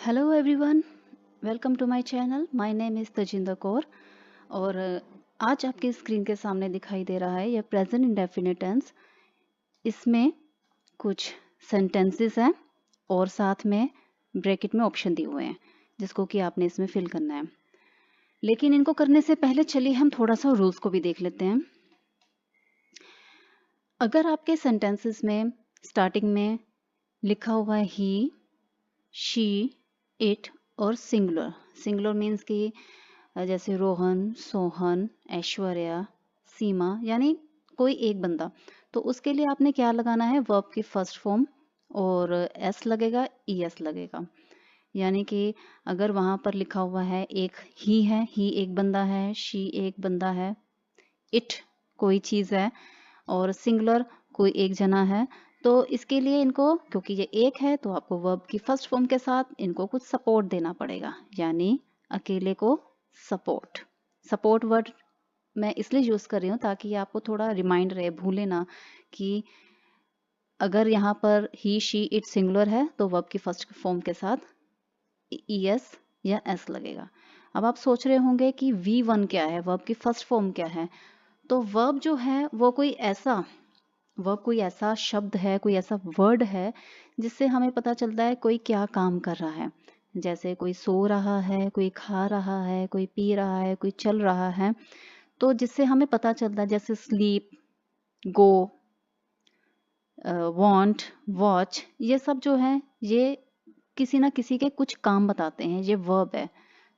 Hello everyone, welcome to my channel. My name is Tajinder Kaur और आज आपकी स्क्रीन के सामने दिखाई दे रहा है यह प्रेजेंट इंडेफिनिट टेंस। इसमें कुछ सेंटेंसेस हैं और साथ में ब्रैकेट में ऑप्शन दिए हुए हैं जिसको कि आपने इसमें फिल करना है। लेकिन इनको करने से पहले चलिए हम थोड़ा सा रूल्स को भी देख लेते हैं। अगर आपके सेंटेंसेस में स्टार्टिंग में लिखा हुआ है ही, शी, इट और सिंगुलर मीन्स कि जैसे रोहन, सोहन, ऐश्वर्या, सीमा, यानी कोई एक बंदा, तो उसके लिए आपने क्या लगाना है, वर्ब की फर्स्ट फॉर्म और एस लगेगा, ईएस लगेगा। यानी कि अगर वहां पर लिखा हुआ है एक ही है, ही एक बंदा है, शी एक बंदा है, इट कोई चीज है और सिंगुलर कोई एक जना है, तो इसके लिए इनको, क्योंकि ये एक है, तो आपको वर्ब की फर्स्ट फॉर्म के साथ इनको कुछ सपोर्ट देना पड़ेगा, यानी अकेले को सपोर्ट वर्ड मैं इसलिए यूज कर रही हूँ ताकि आपको थोड़ा रिमाइंड रहे, भूले ना कि अगर यहाँ पर ही, शी, इट सिंगुलर है तो वर्ब की फर्स्ट फॉर्म के साथ ईएस या एस लगेगा। अब आप सोच रहे होंगे कि V1 क्या है, वर्ब की फर्स्ट फॉर्म क्या है। तो वर्ब जो है वो कोई ऐसा शब्द है, कोई ऐसा वर्ड है जिससे हमें पता चलता है कोई क्या काम कर रहा है। जैसे कोई सो रहा है, कोई खा रहा है, कोई पी रहा है, कोई चल रहा है, तो जिससे हमें पता चलता है, जैसे स्लीप, गो, वांट, वॉच, ये सब जो है ये किसी ना किसी के कुछ काम बताते हैं, ये वर्ब है।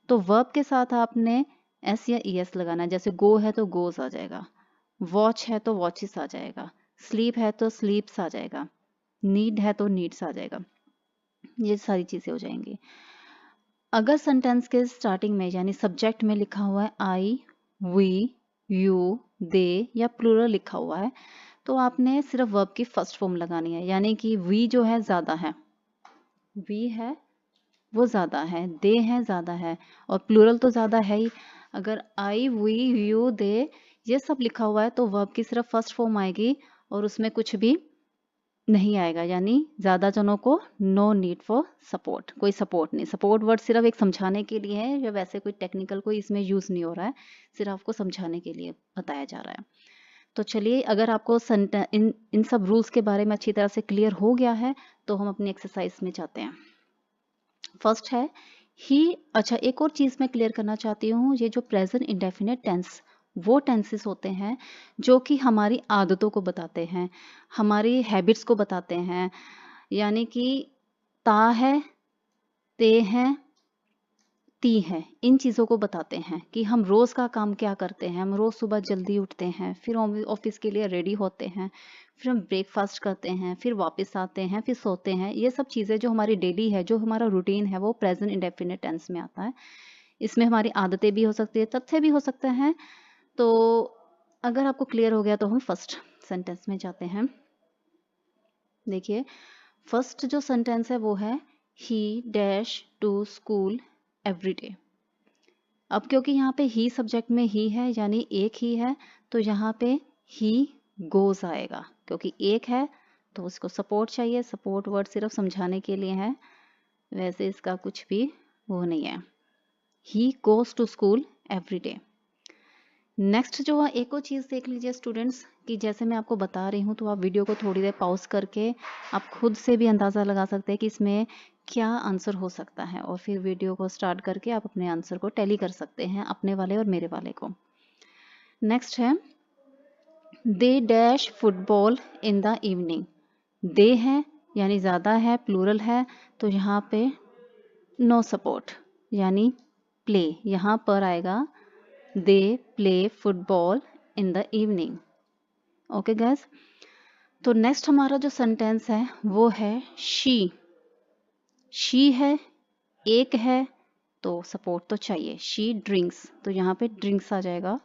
तो वर्ब के साथ आपने एस या ईएस लगाना है। जैसे गो है तो गोज आ जाएगा, वॉच है तो वॉचेस आ जाएगा, स्लीप है तो स्लीप्स आ जाएगा, नीड है तो नीड्स आ जाएगा, ये सारी चीजें हो जाएंगी। अगर सेंटेंस के स्टार्टिंग में यानी सब्जेक्ट में लिखा हुआ है आई, वी, यू, दे या प्लूरल लिखा हुआ है, तो आपने सिर्फ वर्ब की फर्स्ट फॉर्म लगानी है। यानी कि वी जो है ज्यादा है, वी है वो ज्यादा है, दे है ज्यादा है, और प्लूरल तो ज्यादा है ही। अगर आई, वी, यू, दे ये सब लिखा हुआ है तो वर्ब की सिर्फ फर्स्ट फॉर्म आएगी और उसमें कुछ भी नहीं आएगा, यानी ज्यादा जनों को नो नीड फॉर सपोर्ट, कोई सपोर्ट नहीं। सपोर्ट वर्ड सिर्फ एक समझाने के लिए है, या वैसे कोई टेक्निकल कोई इसमें यूज नहीं हो रहा है, सिर्फ आपको समझाने के लिए बताया जा रहा है। तो चलिए, अगर आपको इन सब रूल्स के बारे में अच्छी तरह से क्लियर हो गया है तो हम अपनी एक्सरसाइज में जाते हैं। फर्स्ट है ही। अच्छा, एक और चीज मैं क्लियर करना चाहती हूँ, ये जो प्रेजेंट इंडेफिनिट टेंस, वो टेंसेस होते हैं जो कि हमारी आदतों को बताते हैं, हमारी हैबिट्स को बताते हैं। यानी कि ता है, ते है, ती है, इन चीज़ों को बताते हैं कि हम रोज़ का काम क्या करते हैं। हम रोज़ सुबह जल्दी उठते हैं, फिर ऑफिस के लिए रेडी होते हैं, फिर हम ब्रेकफास्ट करते हैं, फिर वापस आते हैं, फिर सोते हैं। ये सब चीज़ें जो हमारी डेली है, जो हमारा रूटीन है, वो प्रेजेंट इंडेफिनिट टेंस में आता है। इसमें हमारी आदतें भी हो सकती है, तथ्य भी हो सकते हैं। तो अगर आपको क्लियर हो गया तो हम फर्स्ट सेंटेंस में जाते हैं। देखिए, फर्स्ट जो सेंटेंस है वो है he dash to school every day. अब क्योंकि यहाँ पे ही सब्जेक्ट में ही है, यानी एक ही है, तो यहाँ पे ही गोज आएगा। क्योंकि एक है तो उसको सपोर्ट चाहिए, सपोर्ट वर्ड सिर्फ समझाने के लिए है, वैसे इसका कुछ भी वो नहीं है। He goes to school every day. Next जो है, एक और चीज़ देख लीजिए स्टूडेंट्स, कि जैसे मैं आपको बता रही हूँ तो आप वीडियो को थोड़ी देर पॉज करके आप खुद से भी अंदाज़ा लगा सकते हैं कि इसमें क्या आंसर हो सकता है, और फिर वीडियो को स्टार्ट करके आप अपने आंसर को टैली कर सकते हैं, अपने वाले और मेरे वाले को। नेक्स्ट है they dash football in the evening. They है यानी ज़्यादा है, प्लूरल है, तो यहाँ पे नो सपोर्ट, यानी प्ले, यहाँ पर आएगा they play football in the evening. Okay gas, तो नेक्स्ट हमारा जो सेंटेंस है वो है शी है, एक है, तो सपोर्ट तो चाहिए। शी ड्रिंक्स, तो यहाँ पे ड्रिंक्स आ जाएगा,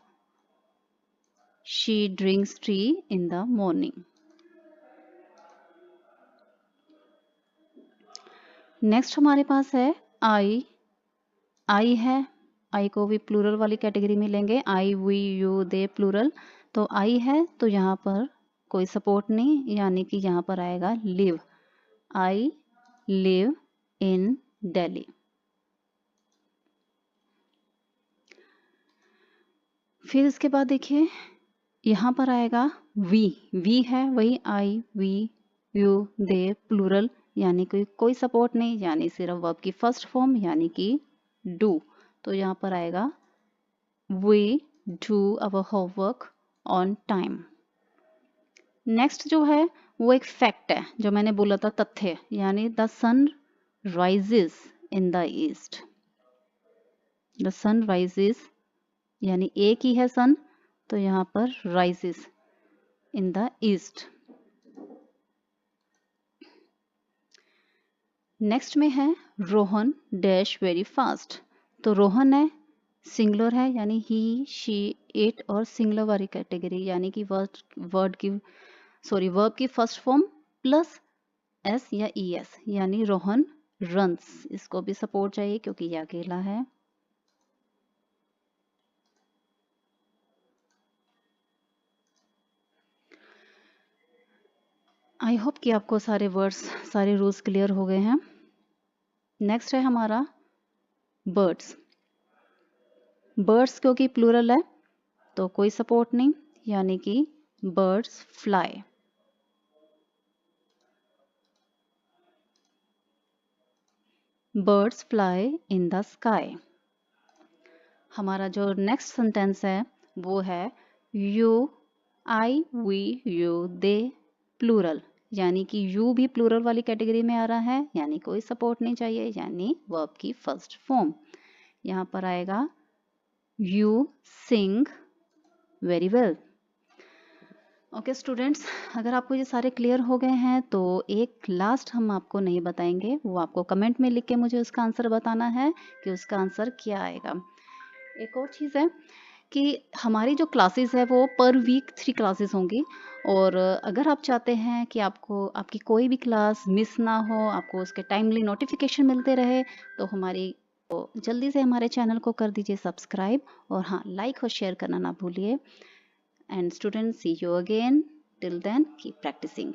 she drinks T in the morning. Next हमारे पास है आई है, आई को भी प्लूरल वाली कैटेगरी में लेंगे, आई, वी, यू, दे प्लूरल, तो आई है तो यहाँ पर कोई सपोर्ट नहीं, यानी कि यहाँ पर आएगा live, I live in Delhi. फिर इसके बाद देखिए यहाँ पर आएगा वी है वही आई वी यू दे प्लूरल, यानी कोई सपोर्ट नहीं, यानी सिर्फ वर्ब की फर्स्ट फॉर्म यानी कि डू। तो यहाँ पर आएगा we do our homework on time. Next जो है वो एक फैक्ट है, जो मैंने बोला था तथ्य, यानी the sun rises in the east. The sun rises यानी एक ही है सन, तो यहाँ पर rises in the east. Next में है रोहन डैश वेरी फास्ट। तो रोहन है सिंगुलर है, यानी ही शी इट, और सिंगुलर वाली कैटेगरी, यानी कि वर्ब की फर्स्ट फॉर्म प्लस एस या ई एस, यानी रोहन रन्स। इसको भी सपोर्ट चाहिए क्योंकि ये अकेला है। आई होप कि आपको सारे वर्ड्स, सारे रूल्स क्लियर हो गए हैं। नेक्स्ट है हमारा बर्ड्स। बर्ड्स क्योंकि प्लूरल है तो कोई सपोर्ट नहीं, यानी कि birds fly. Birds fly in the sky. हमारा जो नेक्स्ट सेंटेंस है वो है you I we you they plural, यानी कि यू भी प्लूरल वाली कैटेगरी में आ रहा है, यानी कोई सपोर्ट नहीं चाहिए, यानी वर्ब की फर्स्ट फॉर्म। यहाँ पर आएगा you sing very well. Okay students, अगर आपको ये सारे क्लियर हो गए हैं तो एक लास्ट हम आपको नहीं बताएंगे, वो आपको कमेंट में लिख के मुझे उसका आंसर बताना है कि उसका आंसर क्या आएगा। एक और चीज़ है कि हमारी जो क्लासेस है वो पर वीक 3 क्लासेस होंगी, और अगर आप चाहते हैं कि आपकी कोई भी क्लास मिस ना हो, आपको उसके टाइमली नोटिफिकेशन मिलते रहे, तो जल्दी से हमारे चैनल को कर दीजिए सब्सक्राइब, और हाँ, लाइक और शेयर करना ना भूलिए। And students, see you again. Till then, keep practicing.